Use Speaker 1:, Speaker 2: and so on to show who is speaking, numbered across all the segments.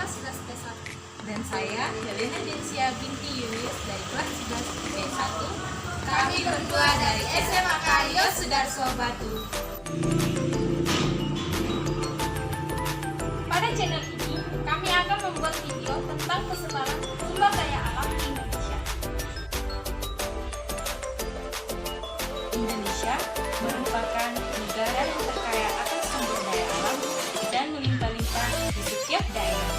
Speaker 1: kelas 11 B1.
Speaker 2: Dan saya, Helena Densia binti Yunis dari kelas 11 B1.
Speaker 1: Kami berdua dari SMA Karyo Sudarso Batu.
Speaker 3: Pada channel ini, kami akan membuat video tentang persebaran sumber daya alam di Indonesia.
Speaker 2: Indonesia merupakan negara yang terkaya atas sumber daya alam dan melimpah-limpah di setiap daerah.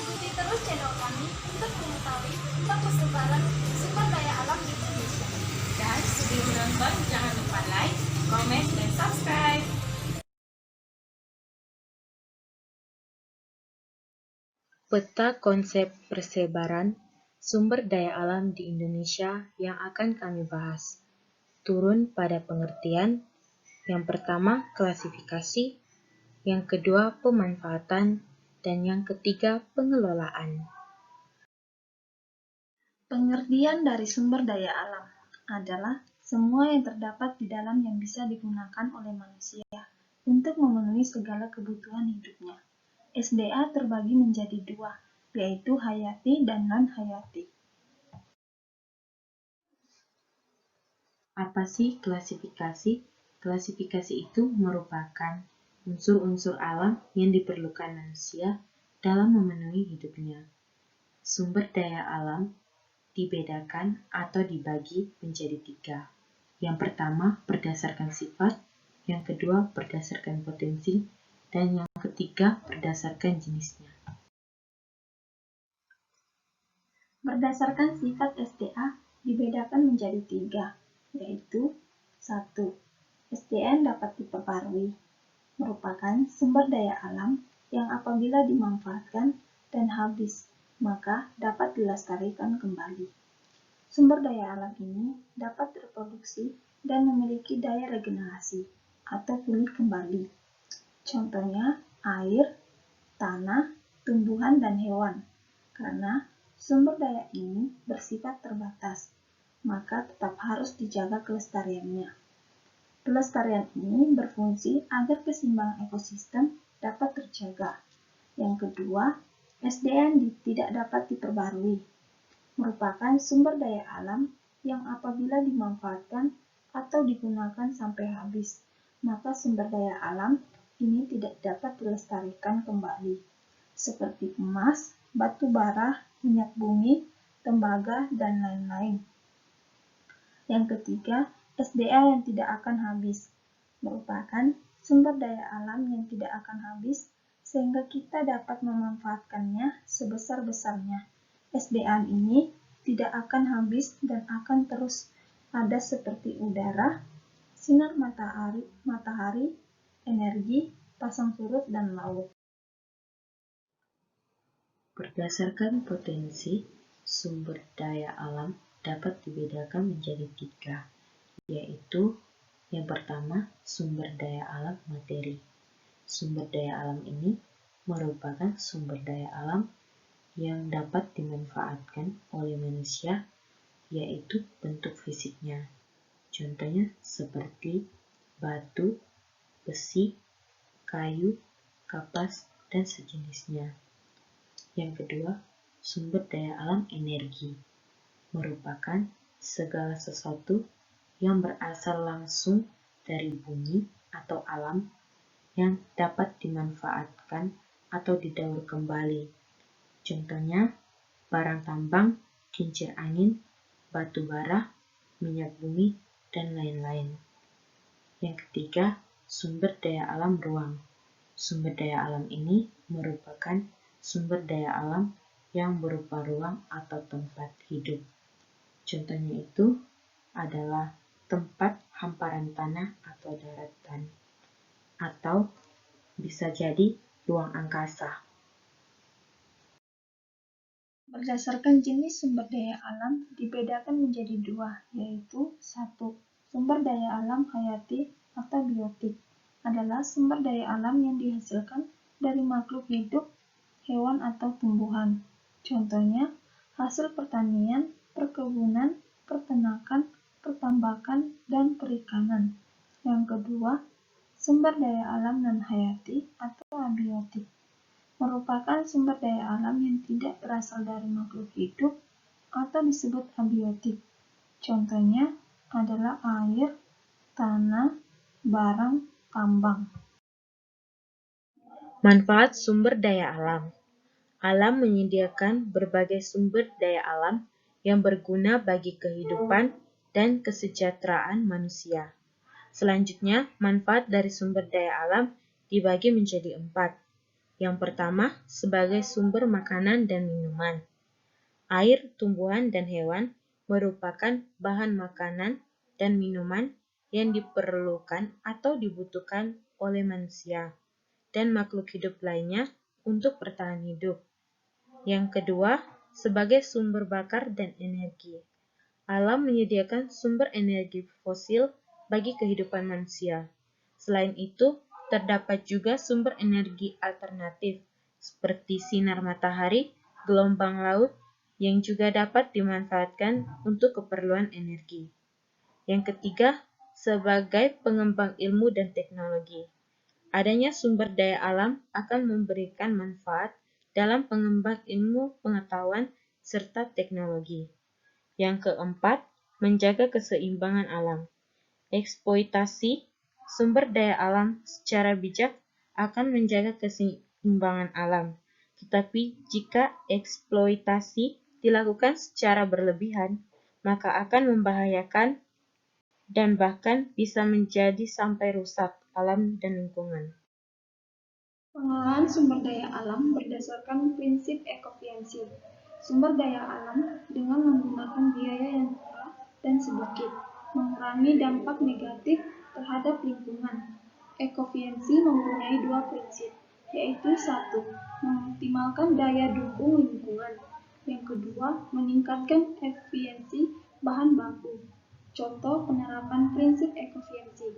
Speaker 3: Ikuti terus channel kami untuk mengetahui tentang persebaran sumber daya alam di Indonesia.
Speaker 2: Dan sebelum nonton, jangan lupa like, komen, dan subscribe. Peta konsep persebaran sumber daya alam di Indonesia yang akan kami bahas. Turun pada pengertian, yang pertama klasifikasi, yang kedua pemanfaatan, dan yang ketiga pengelolaan.
Speaker 4: Pengertian dari sumber daya alam adalah semua yang terdapat di dalam yang bisa digunakan oleh manusia untuk memenuhi segala kebutuhan hidupnya. SDA terbagi menjadi dua, yaitu hayati dan non-hayati.
Speaker 2: Apa sih klasifikasi? Klasifikasi itu merupakan unsur-unsur alam yang diperlukan manusia dalam memenuhi hidupnya. Sumber daya alam dibedakan atau dibagi menjadi tiga. Yang pertama berdasarkan sifat, yang kedua berdasarkan potensi, dan yang ketiga berdasarkan jenisnya.
Speaker 4: Berdasarkan sifat SDA dibedakan menjadi tiga, yaitu 1. SDN dapat diperbarui, merupakan sumber daya alam yang apabila dimanfaatkan dan habis, maka dapat dilestarikan kembali. Sumber daya alam ini dapat reproduksi dan memiliki daya regenerasi atau pulih kembali. Contohnya air, tanah, tumbuhan, dan hewan. Karena sumber daya ini bersifat terbatas, maka tetap harus dijaga kelestariannya. Pelestarian ini berfungsi agar keseimbangan ekosistem dapat terjaga. Yang kedua, SDN tidak dapat diperbarui, merupakan sumber daya alam yang apabila dimanfaatkan atau digunakan sampai habis, maka sumber daya alam ini tidak dapat dilestarikan kembali, seperti emas, batu bara, minyak bumi, tembaga, dan lain-lain. Yang ketiga, SDA yang tidak akan habis, merupakan sumber daya alam yang tidak akan habis sehingga kita dapat memanfaatkannya sebesar-besarnya. SDA ini tidak akan habis dan akan terus ada seperti udara, sinar matahari, energi, pasang surut, dan laut.
Speaker 2: Berdasarkan potensi, sumber daya alam dapat dibedakan menjadi tiga, yaitu yang pertama sumber daya alam materi. Sumber daya alam ini merupakan sumber daya alam yang dapat dimanfaatkan oleh manusia, yaitu bentuk fisiknya. Contohnya seperti batu, besi, kayu, kapas, dan sejenisnya. Yang kedua, sumber daya alam energi merupakan segala sesuatu yang berasal langsung dari bumi atau alam yang dapat dimanfaatkan atau didaur kembali. Contohnya, barang tambang, kincir angin, batu bara, minyak bumi, dan lain-lain. Yang ketiga, sumber daya alam ruang. Sumber daya alam ini merupakan sumber daya alam yang berupa ruang atau tempat hidup. Contohnya itu adalah tempat hamparan tanah atau daratan, atau bisa jadi ruang angkasa.
Speaker 4: Berdasarkan jenis sumber daya alam dibedakan menjadi dua, yaitu 1. Sumber daya alam hayati atau biotik adalah sumber daya alam yang dihasilkan dari makhluk hidup, hewan atau tumbuhan. Contohnya, hasil pertanian, perkebunan, peternakan, pertambakan, dan perikanan. Yang kedua, sumber daya alam non-hayati atau abiotik merupakan sumber daya alam yang tidak berasal dari makhluk hidup atau disebut abiotik. Contohnya adalah air, tanah, barang, tambang.
Speaker 2: Manfaat sumber daya alam. Alam menyediakan berbagai sumber daya alam yang berguna bagi kehidupan dan kesejahteraan manusia. Selanjutnya, manfaat dari sumber daya alam dibagi menjadi 4. Yang pertama, sebagai sumber makanan dan minuman. Air, tumbuhan, dan hewan merupakan bahan makanan dan minuman yang diperlukan atau dibutuhkan oleh manusia dan makhluk hidup lainnya untuk bertahan hidup. Yang kedua, sebagai sumber bakar dan energi. Alam menyediakan sumber energi fosil bagi kehidupan manusia. Selain itu, terdapat juga sumber energi alternatif seperti sinar matahari, gelombang laut, yang juga dapat dimanfaatkan untuk keperluan energi. Yang ketiga, sebagai pengembang ilmu dan teknologi. Adanya sumber daya alam akan memberikan manfaat dalam pengembang ilmu pengetahuan serta teknologi. Yang keempat, menjaga keseimbangan alam. Eksploitasi sumber daya alam secara bijak akan menjaga keseimbangan alam. Tetapi jika eksploitasi dilakukan secara berlebihan, maka akan membahayakan dan bahkan bisa menjadi sampai rusak alam dan lingkungan.
Speaker 4: Pengelolaan sumber daya alam berdasarkan prinsip ekofisiensi. Sumber daya alam dengan menggunakan biaya yang murah dan sedikit, mengurangi dampak negatif terhadap lingkungan. Ekofisiensi mempunyai 2 prinsip, yaitu 1. Mengoptimalkan daya dukung lingkungan. Yang kedua, meningkatkan efisiensi bahan baku. Contoh penerapan prinsip ekofisiensi.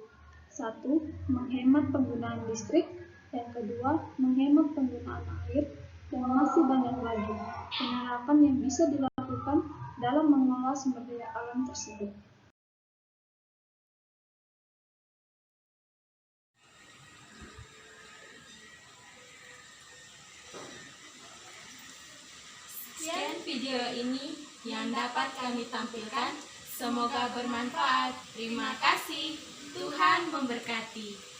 Speaker 4: 1. Menghemat penggunaan listrik. Yang kedua, menghemat penggunaan air. Dan masih banyak lagi penerapan yang bisa dilakukan dalam mengelola sumber daya alam tersebut.
Speaker 1: Sekian video ini yang dapat kami tampilkan. Semoga bermanfaat. Terima kasih. Tuhan memberkati.